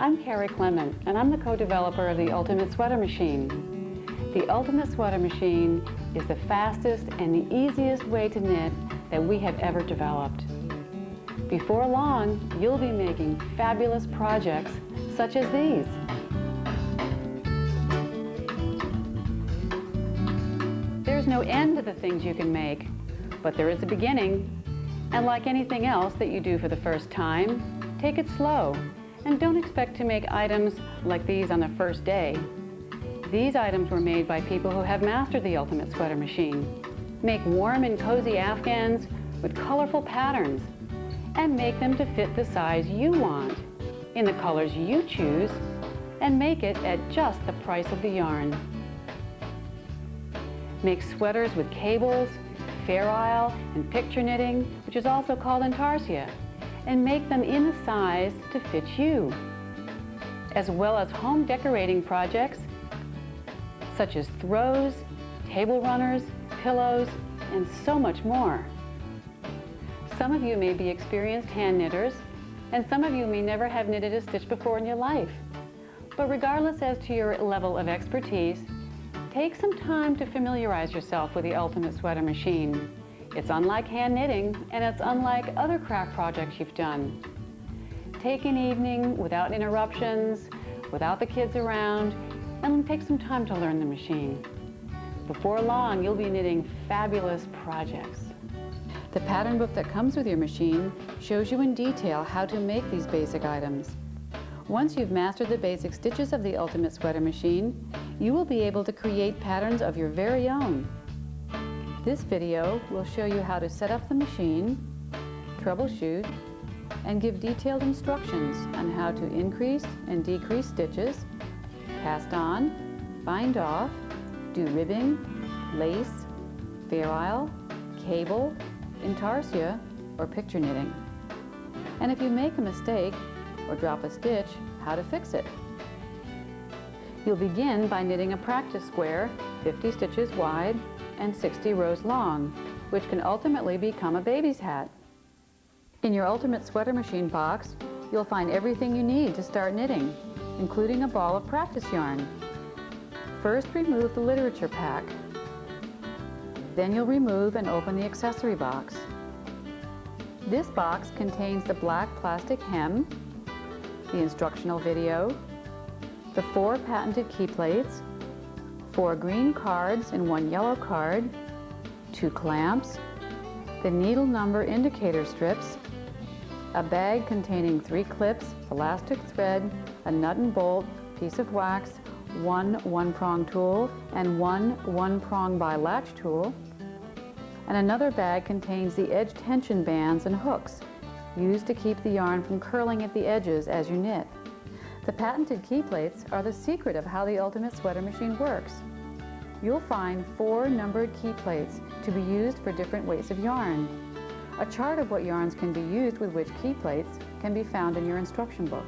I'm Carrie Clement, and I'm the co-developer of the Ultimate Sweater Machine. The Ultimate Sweater Machine is the fastest and the easiest way to knit that we have ever developed. Before long, you'll be making fabulous projects such as these. There's no end to the things you can make, but there is a beginning. And like anything else that you do for the first time, take it slow and don't expect to make items like these on the first day. These items were made by people who have mastered the Ultimate Sweater Machine. Make warm and cozy Afghans with colorful patterns and make them to fit the size you want, in the colors you choose, and make it at just the price of the yarn. Make sweaters with cables, fair isle, and picture knitting, which is also called Intarsia, and make them in the size to fit you, as well as home decorating projects such as throws, table runners, pillows, and so much more. Some of you may be experienced hand knitters, and some of you may never have knitted a stitch before in your life. But regardless as to your level of expertise, take some time to familiarize yourself with the Ultimate Sweater Machine. It's unlike hand knitting, and it's unlike other craft projects you've done. Take an evening without interruptions, without the kids around, and take some time to learn the machine. Before long, you'll be knitting fabulous projects. The pattern book that comes with your machine shows you in detail how to make these basic items. Once you've mastered the basic stitches of the Ultimate Sweater Machine, you will be able to create patterns of your very own. This video will show you how to set up the machine, troubleshoot, and give detailed instructions on how to increase and decrease stitches, cast on, bind off, do ribbing, lace, fair isle, cable, intarsia, or picture knitting. And if you make a mistake or drop a stitch, how to fix it. You'll begin by knitting a practice square 50 stitches wide and 60 rows long, which can ultimately become a baby's hat. In your Ultimate Sweater Machine box, you'll find everything you need to start knitting, including a ball of practice yarn. First, remove the literature pack. Then you'll remove and open the accessory box. This box contains the black plastic hem, the instructional video, the 4 patented key plates, 4 green cards and 1 yellow card, 2 clamps, the needle number indicator strips, a bag containing 3 clips, elastic thread, a nut and bolt, piece of wax, 1 one-prong tool, and 1 one-prong bi-latch tool. And another bag contains the edge tension bands and hooks used to keep the yarn from curling at the edges as you knit. The patented key plates are the secret of how the Ultimate Sweater Machine works. You'll find 4 numbered key plates to be used for different weights of yarn. A chart of what yarns can be used with which key plates can be found in your instruction book.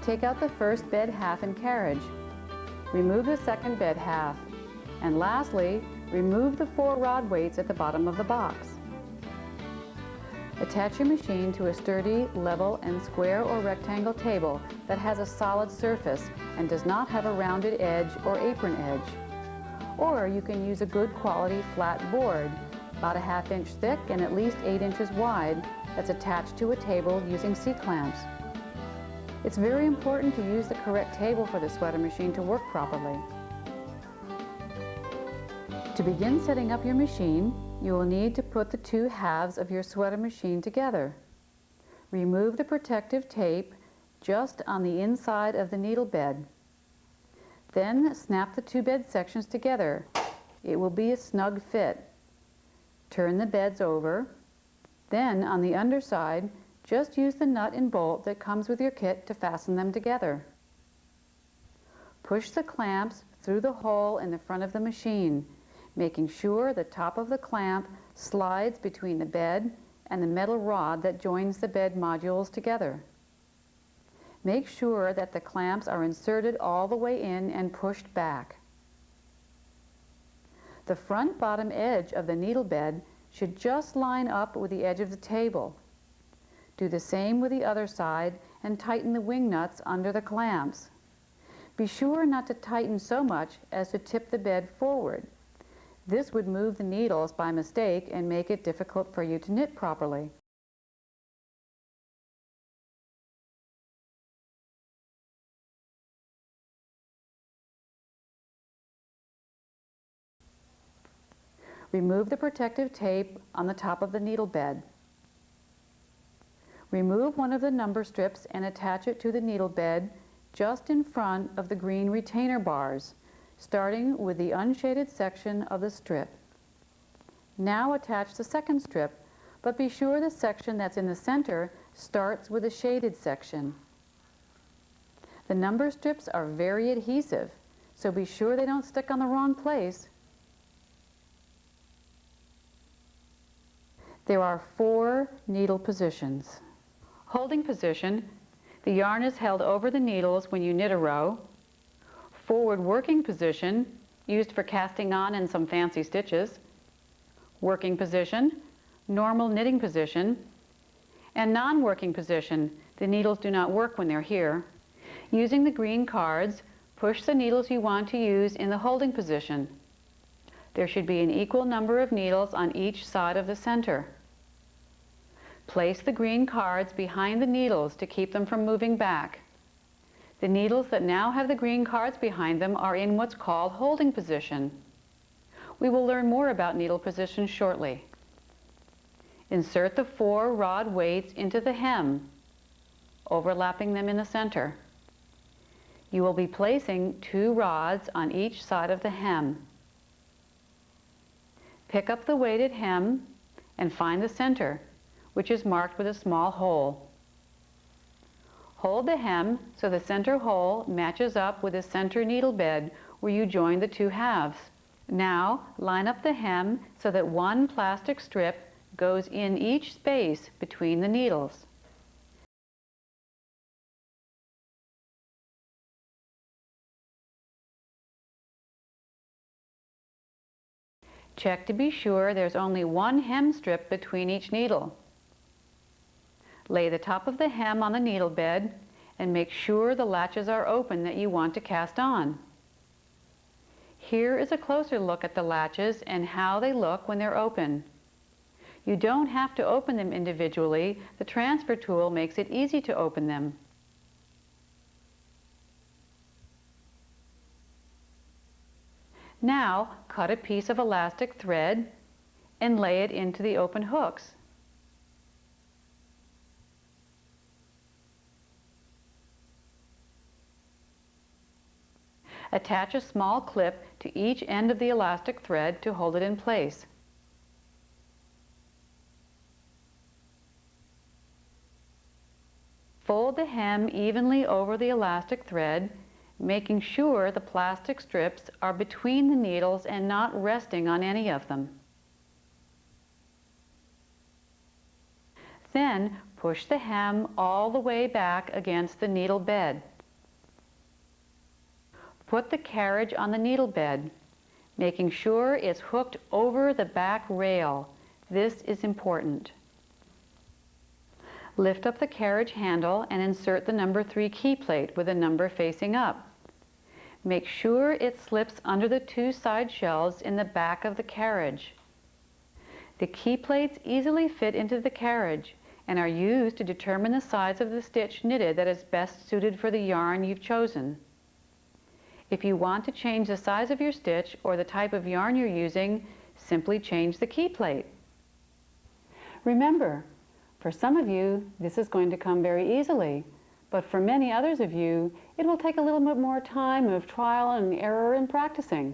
Take out the first bed half in Carriage. Remove the second bed half. And lastly, remove the 4 rod weights at the bottom of the box. Attach your machine to a sturdy, level, and square or rectangle table that has a solid surface and does not have a rounded edge or apron edge. Or you can use a good quality flat board, about a ½ inch thick and at least 8 inches wide, that's attached to a table using C-clamps. It's very important to use the correct table for the sweater machine to work properly. To begin setting up your machine, you will need to put the 2 halves of your sweater machine together. Remove the protective tape just on the inside of the needle bed. Then snap the 2 bed sections together. It will be a snug fit. Turn the beds over. Then on the underside, just use the nut and bolt that comes with your kit to fasten them together. Push the clamps through the hole in the front of the machine, making sure the top of the clamp slides between the bed and the metal rod that joins the bed modules together. Make sure that the clamps are inserted all the way in and pushed back. The front bottom edge of the needle bed should just line up with the edge of the table. Do the same with the other side and tighten the wing nuts under the clamps. Be sure not to tighten so much as to tip the bed forward. This would move the needles by mistake and make it difficult for you to knit properly. Remove the protective tape on the top of the needle bed. Remove one of the number strips and attach it to the needle bed just in front of the green retainer bars, starting with the unshaded section of the strip. Now attach the second strip, but be sure the section that's in the center starts with the shaded section. The number strips are very adhesive, so be sure they don't stick on the wrong place. There are 4 needle positions. Holding position, the yarn is held over the needles when you knit a row. Forward working position, used for casting on and some fancy stitches. Working position, normal knitting position. And non-working position, the needles do not work when they're here. Using the green cards, push the needles you want to use in the holding position. There should be an equal number of needles on each side of the center. Place the green cards behind the needles to keep them from moving back. The needles that now have the green cards behind them are in what's called holding position. We will learn more about needle position shortly. Insert the 4 rod weights into the hem, overlapping them in the center. You will be placing 2 rods on each side of the hem. Pick up the weighted hem and find the center, which is marked with a small hole. Hold the hem so the center hole matches up with the center needle bed where you join the 2 halves. Now line up the hem so that 1 plastic strip goes in each space between the needles. Check to be sure there's only 1 hem strip between each needle. Lay the top of the hem on the needle bed and make sure the latches are open that you want to cast on. Here is a closer look at the latches and how they look when they're open. You don't have to open them individually. The transfer tool makes it easy to open them. Now cut a piece of elastic thread and lay it into the open hooks. Attach a small clip to each end of the elastic thread to hold it in place. Fold the hem evenly over the elastic thread, making sure the plastic strips are between the needles and not resting on any of them. Then push the hem all the way back against the needle bed. Put the carriage on the needle bed, making sure it's hooked over the back rail. This is important. Lift up the carriage handle and insert the number 3 key plate with a number facing up. Make sure it slips under the 2 side shelves in the back of the carriage. The key plates easily fit into the carriage and are used to determine the size of the stitch knitted that is best suited for the yarn you've chosen. If you want to change the size of your stitch or the type of yarn you're using, simply change the key plate. Remember, for some of you, this is going to come very easily, but for many others of you, it will take a little bit more time of trial and error and practicing.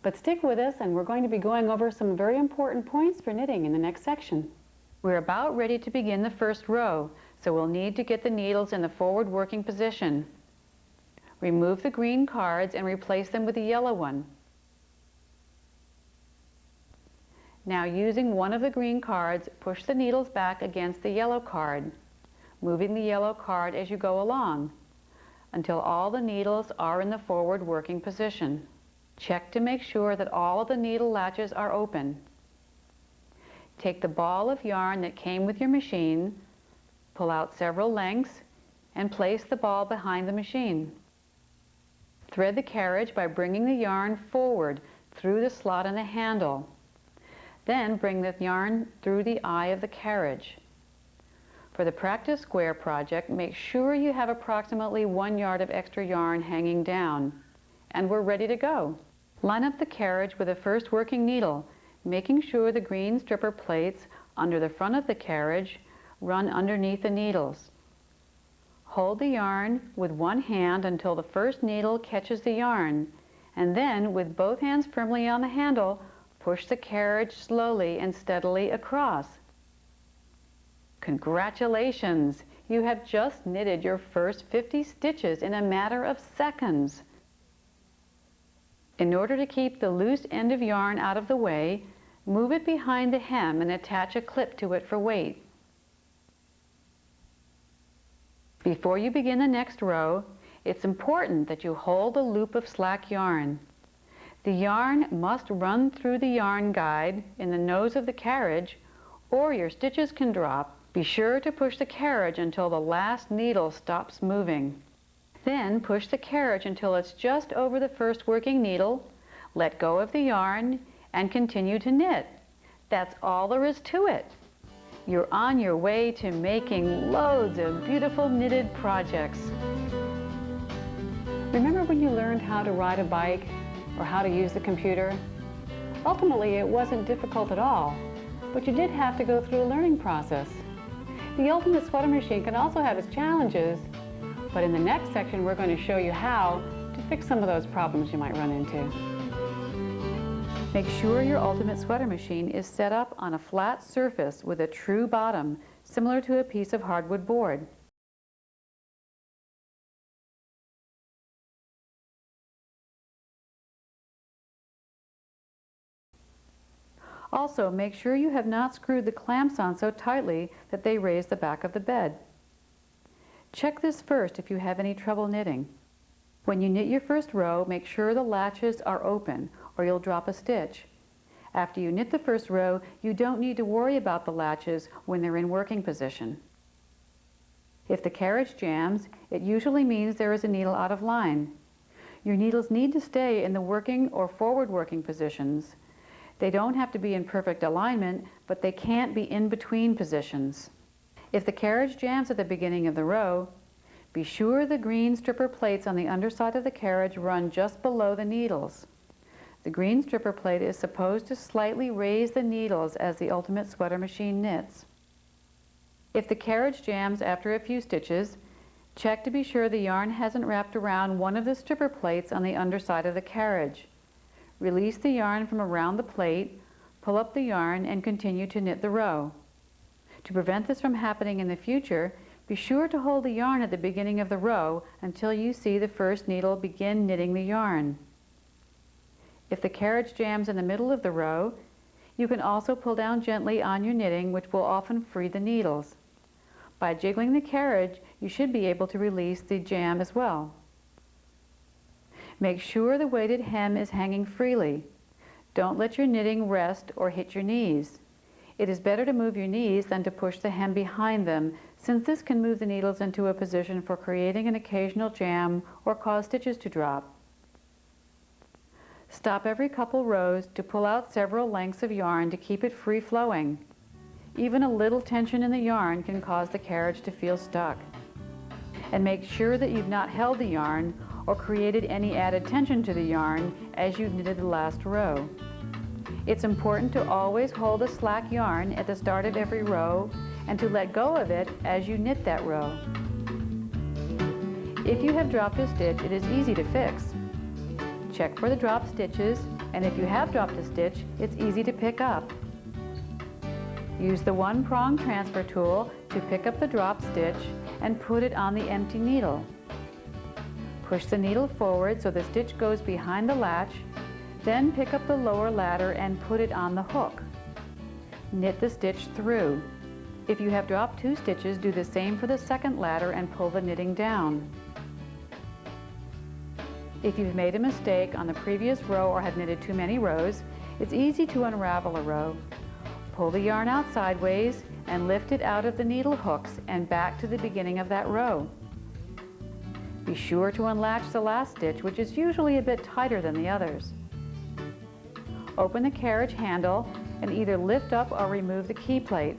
But stick with us, and we're going to be going over some very important points for knitting in the next section. We're about ready to begin the first row, so we'll need to get the needles in the forward working position. Remove the green cards and replace them with the yellow one. Now, using one of the green cards, push the needles back against the yellow card, moving the yellow card as you go along, until all the needles are in the forward working position. Check to make sure that all of the needle latches are open. Take the ball of yarn that came with your machine, pull out several lengths, and place the ball behind the machine. Thread the carriage by bringing the yarn forward through the slot in the handle. Then bring the yarn through the eye of the carriage. For the practice square project, make sure you have approximately 1 yard of extra yarn hanging down. And we're ready to go. Line up the carriage with the first working needle, making sure the green stripper plates under the front of the carriage run underneath the needles. Hold the yarn with one hand until the first needle catches the yarn, and then with both hands firmly on the handle, push the carriage slowly and steadily across. Congratulations! You have just knitted your first 50 stitches in a matter of seconds. In order to keep the loose end of yarn out of the way, move it behind the hem and attach a clip to it for weight. Before you begin the next row, it's important that you hold a loop of slack yarn. The yarn must run through the yarn guide in the nose of the carriage, or your stitches can drop. Be sure to push the carriage until the last needle stops moving. Then push the carriage until it's just over the first working needle, let go of the yarn, and continue to knit. That's all there is to it. You're on your way to making loads of beautiful knitted projects. Remember when you learned how to ride a bike or how to use the computer? Ultimately, it wasn't difficult at all, but you did have to go through a learning process. The ultimate sweater machine can also have its challenges, but in the next section, we're going to show you how to fix some of those problems you might run into. Make sure your ultimate sweater machine is set up on a flat surface with a true bottom, similar to a piece of hardwood board. Also, make sure you have not screwed the clamps on so tightly that they raise the back of the bed. Check this first if you have any trouble knitting. When you knit your first row, make sure the latches are open or you'll drop a stitch. After you knit the first row, you don't need to worry about the latches when they're in working position. If the carriage jams, it usually means there is a needle out of line. Your needles need to stay in the working or forward working positions. They don't have to be in perfect alignment, but they can't be in between positions. If the carriage jams at the beginning of the row, be sure the green stripper plates on the underside of the carriage run just below the needles. The green stripper plate is supposed to slightly raise the needles as the ultimate sweater machine knits. If the carriage jams after a few stitches, check to be sure the yarn hasn't wrapped around one of the stripper plates on the underside of the carriage. Release the yarn from around the plate, pull up the yarn, and continue to knit the row. To prevent this from happening in the future, be sure to hold the yarn at the beginning of the row until you see the first needle begin knitting the yarn. If the carriage jams in the middle of the row, you can also pull down gently on your knitting, which will often free the needles. By jiggling the carriage, you should be able to release the jam as well. Make sure the weighted hem is hanging freely. Don't let your knitting rest or hit your knees. It is better to move your knees than to push the hem behind them, since this can move the needles into a position for creating an occasional jam or cause stitches to drop. Stop every couple rows to pull out several lengths of yarn to keep it free flowing. Even a little tension in the yarn can cause the carriage to feel stuck. And make sure that you've not held the yarn or created any added tension to the yarn as you knitted the last row. It's important to always hold a slack yarn at the start of every row and to let go of it as you knit that row. If you have dropped a stitch, it is easy to fix. Check for the dropped stitches, and if you have dropped a stitch, it's easy to pick up. Use the one-prong transfer tool to pick up the dropped stitch and put it on the empty needle. Push the needle forward so the stitch goes behind the latch, then pick up the lower ladder and put it on the hook. Knit the stitch through. If you have dropped 2 stitches, do the same for the second ladder and pull the knitting down. If you've made a mistake on the previous row or have knitted too many rows, it's easy to unravel a row. Pull the yarn out sideways and lift it out of the needle hooks and back to the beginning of that row. Be sure to unlatch the last stitch, which is usually a bit tighter than the others. Open the carriage handle and either lift up or remove the key plate.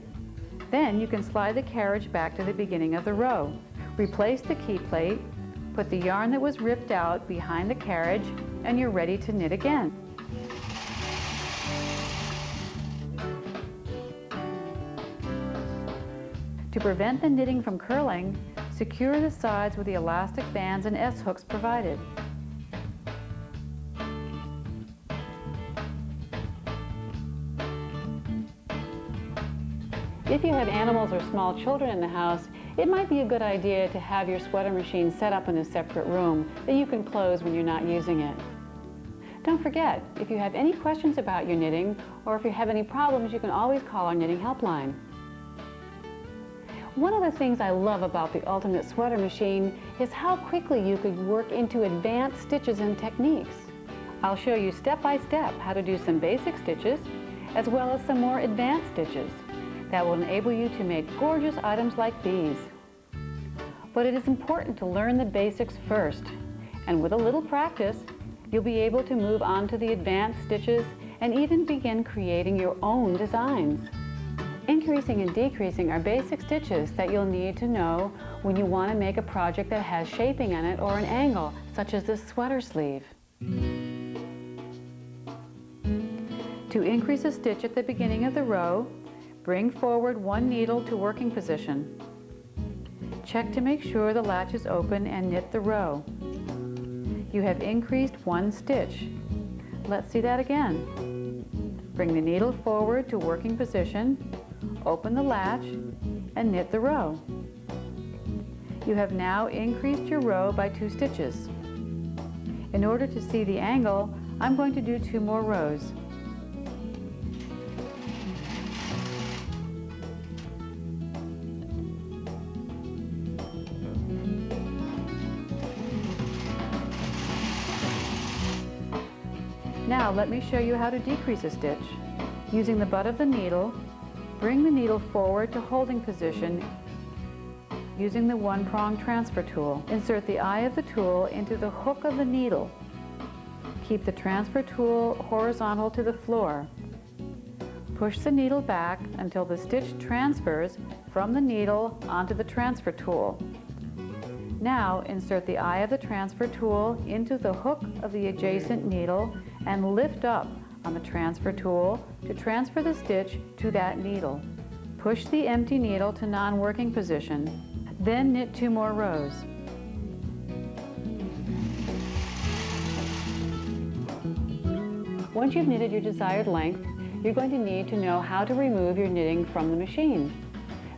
Then you can slide the carriage back to the beginning of the row. Replace the key plate, put the yarn that was ripped out behind the carriage, and you're ready to knit again. To prevent the knitting from curling, secure the sides with the elastic bands and S-hooks provided. If you have animals or small children in the house, it might be a good idea to have your sweater machine set up in a separate room that you can close when you're not using it. Don't forget, if you have any questions about your knitting, or if you have any problems, you can always call our knitting helpline. One of the things I love about the Ultimate Sweater Machine is how quickly you could work into advanced stitches and techniques. I'll show you step by step how to do some basic stitches, as well as some more advanced stitches that will enable you to make gorgeous items like these. But it is important to learn the basics first, and with a little practice, you'll be able to move on to the advanced stitches and even begin creating your own designs. Increasing and decreasing are basic stitches that you'll need to know when you want to make a project that has shaping on it or an angle, such as this sweater sleeve. To increase a stitch at the beginning of the row, bring forward one needle to working position. Check to make sure the latch is open and knit the row. You have increased one stitch. Let's see that again. Bring the needle forward to working position, open the latch, and knit the row. You have now increased your row by 2 stitches. In order to see the angle, I'm going to do 2 more rows. Now let me show you how to decrease a stitch. Using the butt of the needle, bring the needle forward to holding position using the one-prong transfer tool. Insert the eye of the tool into the hook of the needle. Keep the transfer tool horizontal to the floor. Push the needle back until the stitch transfers from the needle onto the transfer tool. Now insert the eye of the transfer tool into the hook of the adjacent needle and lift up on the transfer tool to transfer the stitch to that needle. Push the empty needle to non-working position, then knit 2 more rows. Once you've knitted your desired length, you're going to need to know how to remove your knitting from the machine.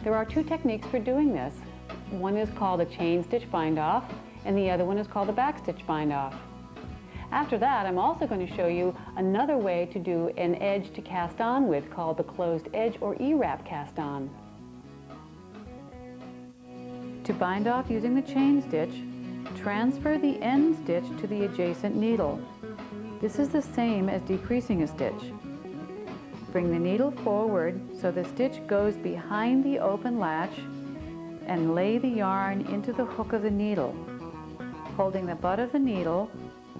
There are 2 techniques for doing this. One is called a chain stitch bind off, and the other one is called a back stitch bind off. After that, I'm also going to show you another way to do an edge to cast on with, called the closed edge or E-wrap cast on. To bind off using the chain stitch, transfer the end stitch to the adjacent needle. This is the same as decreasing a stitch. Bring the needle forward so the stitch goes behind the open latch and lay the yarn into the hook of the needle. Holding the butt of the needle,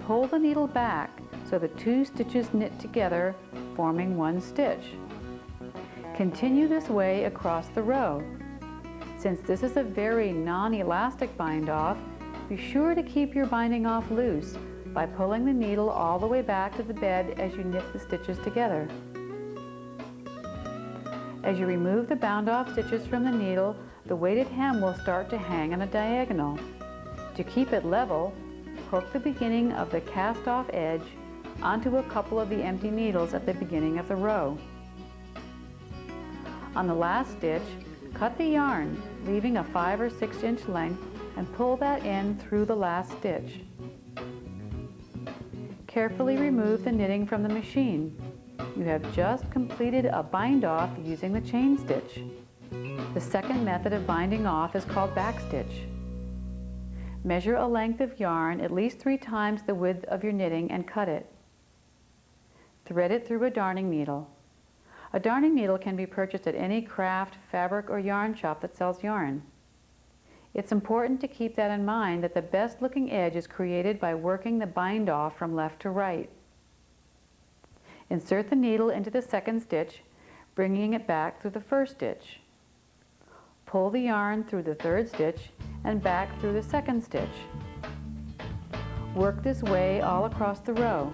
pull the needle back so the 2 stitches knit together, forming 1 stitch. Continue this way across the row. Since this is a very non-elastic bind off, be sure to keep your binding off loose by pulling the needle all the way back to the bed as you knit the stitches together. As you remove the bound off stitches from the needle, the weighted hem will start to hang on a diagonal. To keep it level, hook the beginning of the cast off edge onto a couple of the empty needles at the beginning of the row. On the last stitch, cut the yarn, leaving a 5 or 6 inch length, and pull that in through the last stitch. Carefully remove the knitting from the machine. You have just completed a bind off using the chain stitch. The second method of binding off is called back stitch. Measure a length of yarn at least 3 times the width of your knitting and cut it. Thread it through a darning needle. A darning needle can be purchased at any craft, fabric, or yarn shop that sells yarn. It's important to keep that in mind, that the best looking edge is created by working the bind off from left to right. Insert the needle into the second stitch, bringing it back through the first stitch. Pull the yarn through the third stitch and back through the second stitch. Work this way all across the row.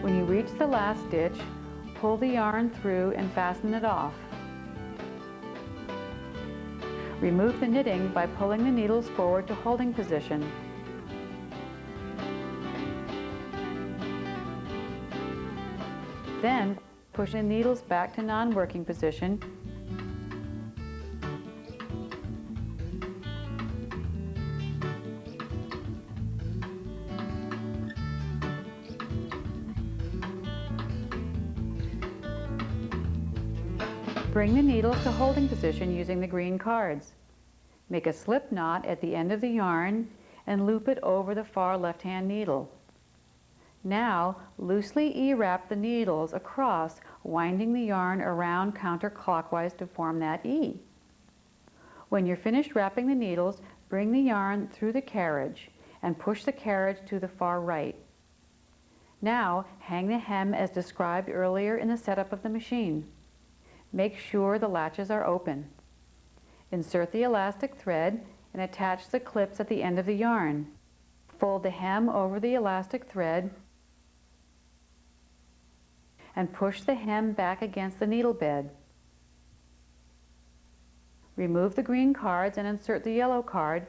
When you reach the last stitch, pull the yarn through and fasten it off. Remove the knitting by pulling the needles forward to holding position. Then, push the needles back to non-working position. Bring the needles to holding position using the green cards. Make a slip knot at the end of the yarn and loop it over the far left-hand needle. Now, loosely E-wrap the needles across, winding the yarn around counterclockwise to form that E. When you're finished wrapping the needles, bring the yarn through the carriage and push the carriage to the far right. Now, hang the hem as described earlier in the setup of the machine. Make sure the latches are open. Insert the elastic thread and attach the clips at the end of the yarn. Fold the hem over the elastic thread and push the hem back against the needle bed. Remove the green cards and insert the yellow card,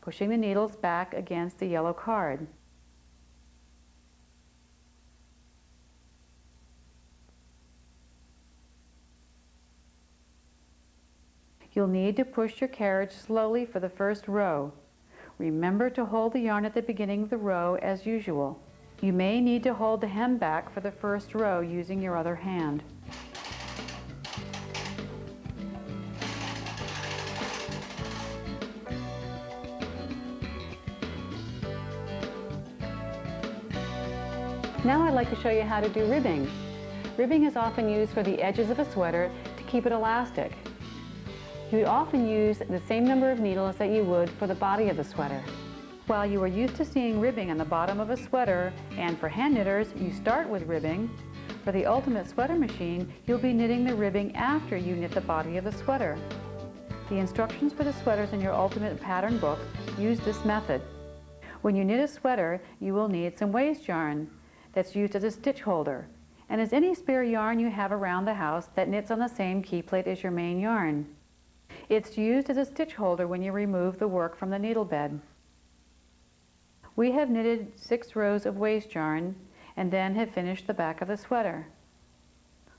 pushing the needles back against the yellow card. You'll need to push your carriage slowly for the first row. Remember to hold the yarn at the beginning of the row as usual. You may need to hold the hem back for the first row using your other hand. Now I'd like to show you how to do ribbing. Ribbing is often used for the edges of a sweater to keep it elastic. You would often use the same number of needles that you would for the body of the sweater. While you are used to seeing ribbing on the bottom of a sweater, and for hand knitters, you start with ribbing, for the Ultimate Sweater Machine, you'll be knitting the ribbing after you knit the body of the sweater. The instructions for the sweaters in your Ultimate Pattern book use this method. When you knit a sweater, you will need some waste yarn that's used as a stitch holder, and as any spare yarn you have around the house that knits on the same key plate as your main yarn. It's used as a stitch holder when you remove the work from the needle bed. We have knitted 6 rows of waste yarn and then have finished the back of the sweater.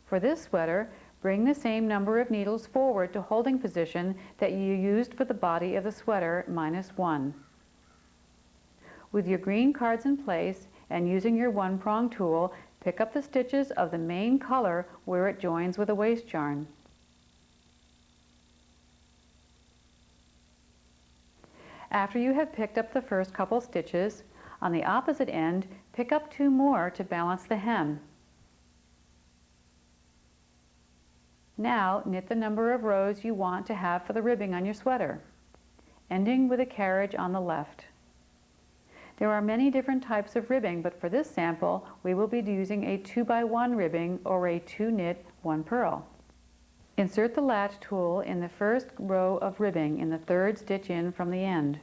For this sweater, bring the same number of needles forward to holding position that you used for the body of the sweater, -1. With your green cards in place and using your 1-prong tool, pick up the stitches of the main color where it joins with the waste yarn. After you have picked up the first couple stitches, on the opposite end, pick up 2 more to balance the hem. Now, knit the number of rows you want to have for the ribbing on your sweater, ending with a carriage on the left. There are many different types of ribbing, but for this sample, we will be using a 2x1 ribbing or a 2 knit, 1 purl. Insert the latch tool in the first row of ribbing in the 3rd stitch in from the end.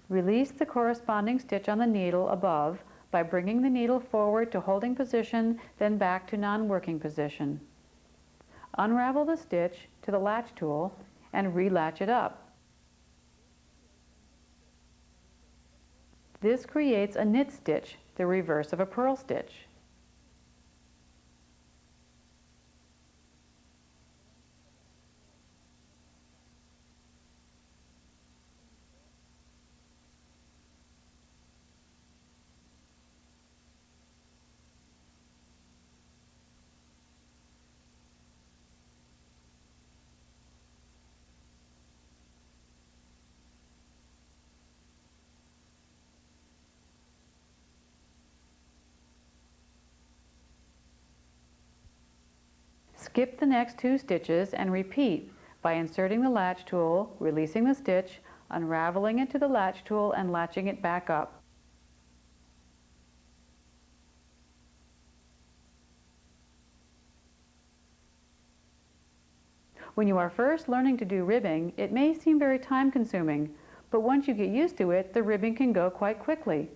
Release the corresponding stitch on the needle above by bringing the needle forward to holding position, then back to non-working position. Unravel the stitch to the latch tool and relatch it up. This creates a knit stitch, the reverse of a purl stitch. Skip the next 2 stitches and repeat by inserting the latch tool, releasing the stitch, unraveling it to the latch tool, and latching it back up. When you are first learning to do ribbing, it may seem very time-consuming, but once you get used to it, the ribbing can go quite quickly.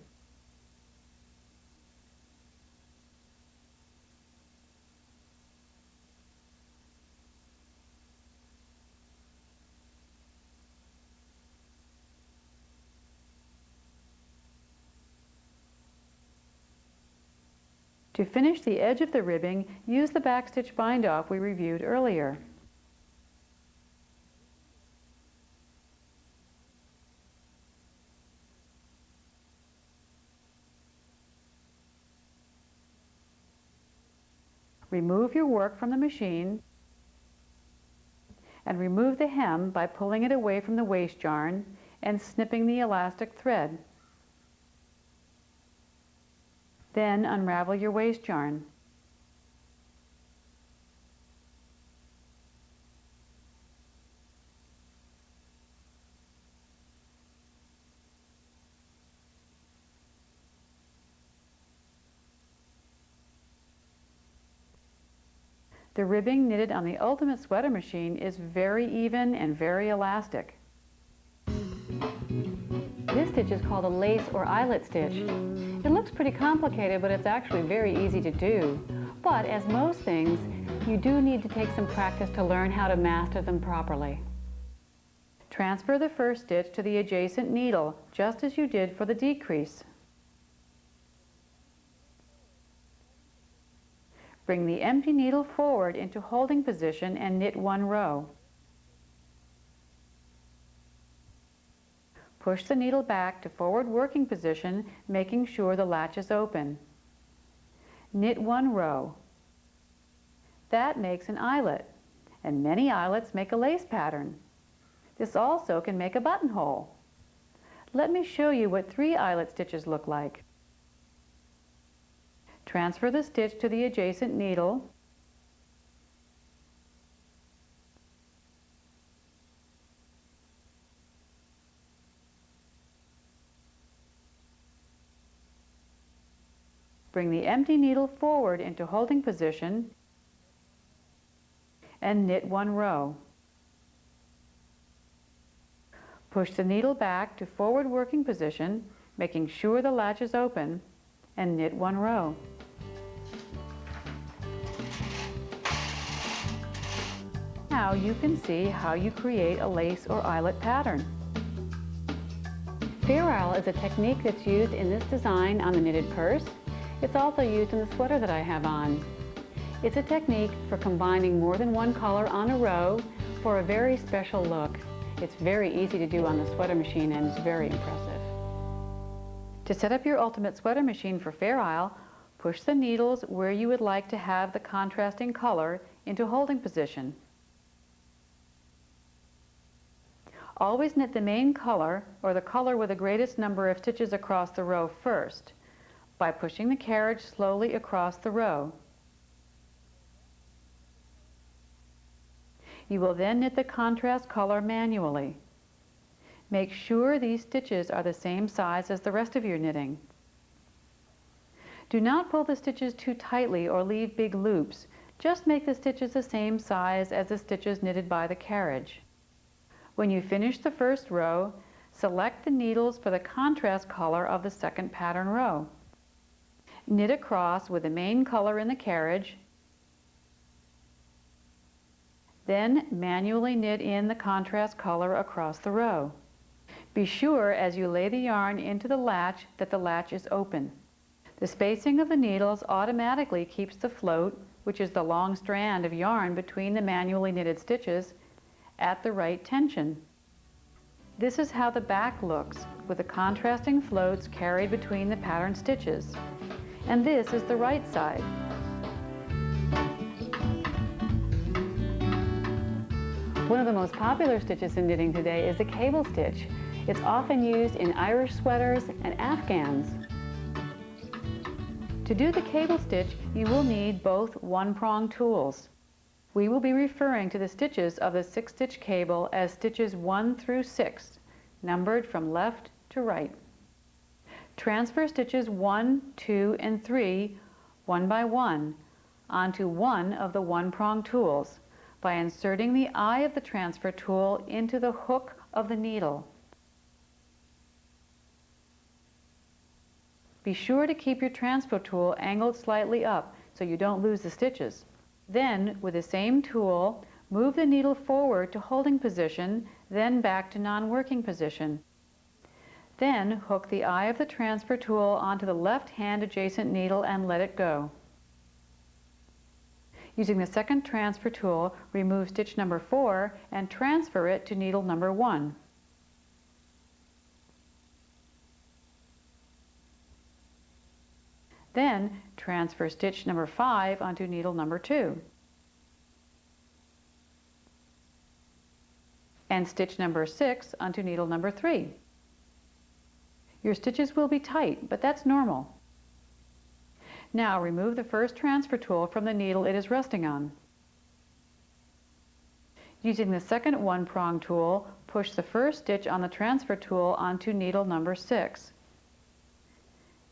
To finish the edge of the ribbing, use the backstitch bind-off we reviewed earlier. Remove your work from the machine and remove the hem by pulling it away from the waist yarn and snipping the elastic thread. Then unravel your waist yarn. The ribbing knitted on the Ultimate Sweater machine is very even and very elastic. This stitch is called a lace or eyelet stitch. It looks pretty complicated, but it's actually very easy to do. But as most things, you do need to take some practice to learn how to master them properly. Transfer the first stitch to the adjacent needle, just as you did for the decrease. Bring the empty needle forward into holding position and knit 1 row. Push the needle back to forward working position, making sure the latch is open. Knit 1 row. That makes an eyelet, and many eyelets make a lace pattern. This also can make a buttonhole. Let me show you what 3 eyelet stitches look like. Transfer the stitch to the adjacent needle. Bring the empty needle forward into holding position and knit 1 row. Push the needle back to forward working position, making sure the latch is open, and knit 1 row. Now you can see how you create a lace or eyelet pattern. Ferrule is a technique that's used in this design on the knitted purse. It's also used in the sweater that I have on. It's a technique for combining more than 1 color on a row for a very special look. It's very easy to do on the sweater machine and it's very impressive. To set up your Ultimate Sweater machine for Ferrule, push the needles where you would like to have the contrasting color into holding position. Always knit the main color, or the color with the greatest number of stitches across the row first, by pushing the carriage slowly across the row. You will then knit the contrast color manually. Make sure these stitches are the same size as the rest of your knitting. Do not pull the stitches too tightly or leave big loops. Just make the stitches the same size as the stitches knitted by the carriage. When you finish the first row, select the needles for the contrast color of the second pattern row. Knit across with the main color in the carriage, then manually knit in the contrast color across the row. Be sure as you lay the yarn into the latch that the latch is open. The spacing of the needles automatically keeps the float, which is the long strand of yarn between the manually knitted stitches, at the right tension. This is how the back looks, with the contrasting floats carried between the pattern stitches. And this is the right side. One of the most popular stitches in knitting today is the cable stitch. It's often used in Irish sweaters and Afghans. To do the cable stitch, you will need both one-prong tools. We will be referring to the stitches of the 6-stitch cable as stitches 1 through 6, numbered from left to right. Transfer stitches 1, 2, and 3, one by one, onto one of the one-prong tools by inserting the eye of the transfer tool into the hook of the needle. Be sure to keep your transfer tool angled slightly up so you don't lose the stitches. Then, with the same tool, move the needle forward to holding position, then back to non-working position. Then, hook the eye of the transfer tool onto the left-hand adjacent needle and let it go. Using the second transfer tool, remove stitch number 4 and transfer it to needle number 1. Then, transfer stitch number 5 onto needle number 2. And stitch number 6 onto needle number 3. Your stitches will be tight, but that's normal. Now remove the first transfer tool from the needle it is resting on. Using the second one-prong tool, push the first stitch on the transfer tool onto needle number 6.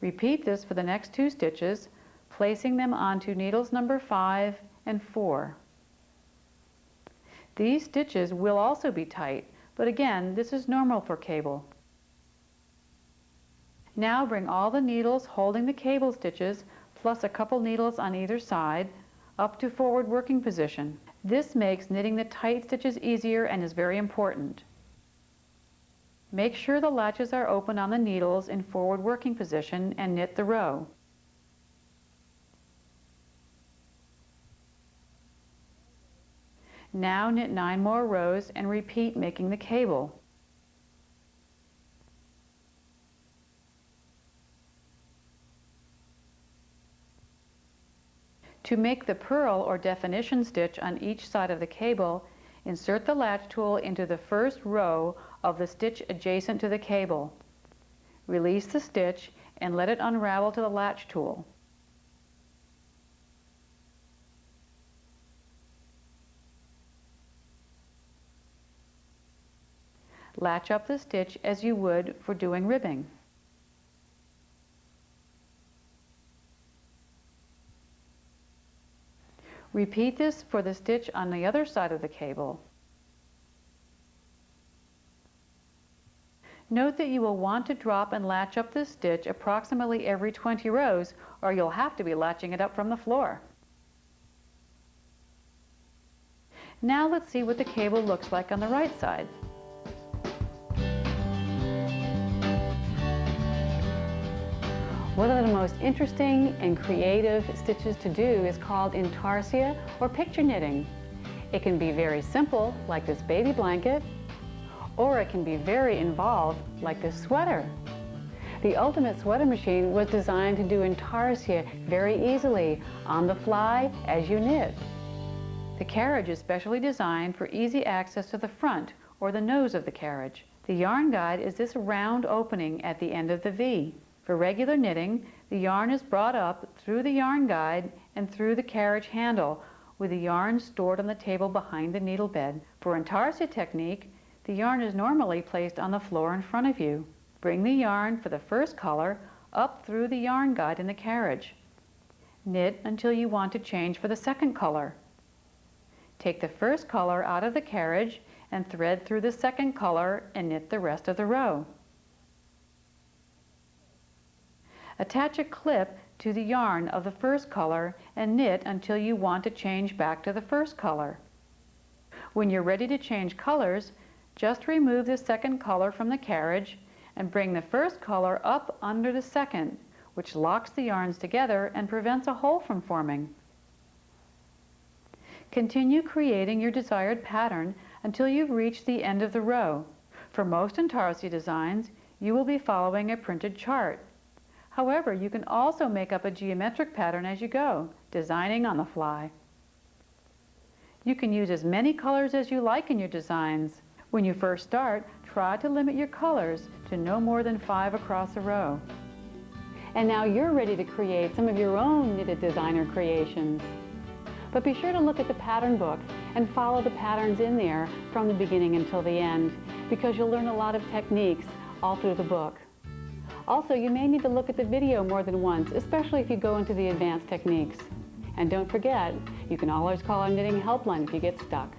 Repeat this for the next 2 stitches, placing them onto needles number 5 and 4. These stitches will also be tight, but again, this is normal for cable. Now bring all the needles holding the cable stitches, plus a couple needles on either side, up to forward working position. This makes knitting the tight stitches easier and is very important. Make sure the latches are open on the needles in forward working position and knit the row. Now knit 9 more rows and repeat making the cable. To make the purl or definition stitch on each side of the cable, insert the latch tool into the first row of the stitch adjacent to the cable. Release the stitch and let it unravel to the latch tool. Latch up the stitch as you would for doing ribbing. Repeat this for the stitch on the other side of the cable. Note that you will want to drop and latch up this stitch approximately every 20 rows, or you'll have to be latching it up from the floor. Now let's see what the cable looks like on the right side. One of the most interesting and creative stitches to do is called Intarsia or picture knitting. It can be very simple, like this baby blanket, or it can be very involved, like this sweater. The Ultimate Sweater Machine was designed to do Intarsia very easily, on the fly, as you knit. The carriage is specially designed for easy access to the front, or the nose of the carriage. The yarn guide is this round opening at the end of the V. For regular knitting, the yarn is brought up through the yarn guide and through the carriage handle, with the yarn stored on the table behind the needle bed. For Intarsia technique, the yarn is normally placed on the floor in front of you. Bring the yarn for the first color up through the yarn guide in the carriage. Knit until you want to change for the second color. Take the first color out of the carriage and thread through the second color and knit the rest of the row. Attach a clip to the yarn of the first color and knit until you want to change back to the first color. When you're ready to change colors, just remove the second color from the carriage and bring the first color up under the second, which locks the yarns together and prevents a hole from forming. Continue creating your desired pattern until you've reached the end of the row. For most Intarsia designs, you will be following a printed chart. However, you can also make up a geometric pattern as you go, designing on the fly. You can use as many colors as you like in your designs. When you first start, try to limit your colors to no more than 5 across a row. And now you're ready to create some of your own knitted designer creations. But be sure to look at the pattern book and follow the patterns in there from the beginning until the end, because you'll learn a lot of techniques all through the book. Also, you may need to look at the video more than once, especially if you go into the advanced techniques. And don't forget, you can always call our knitting helpline if you get stuck.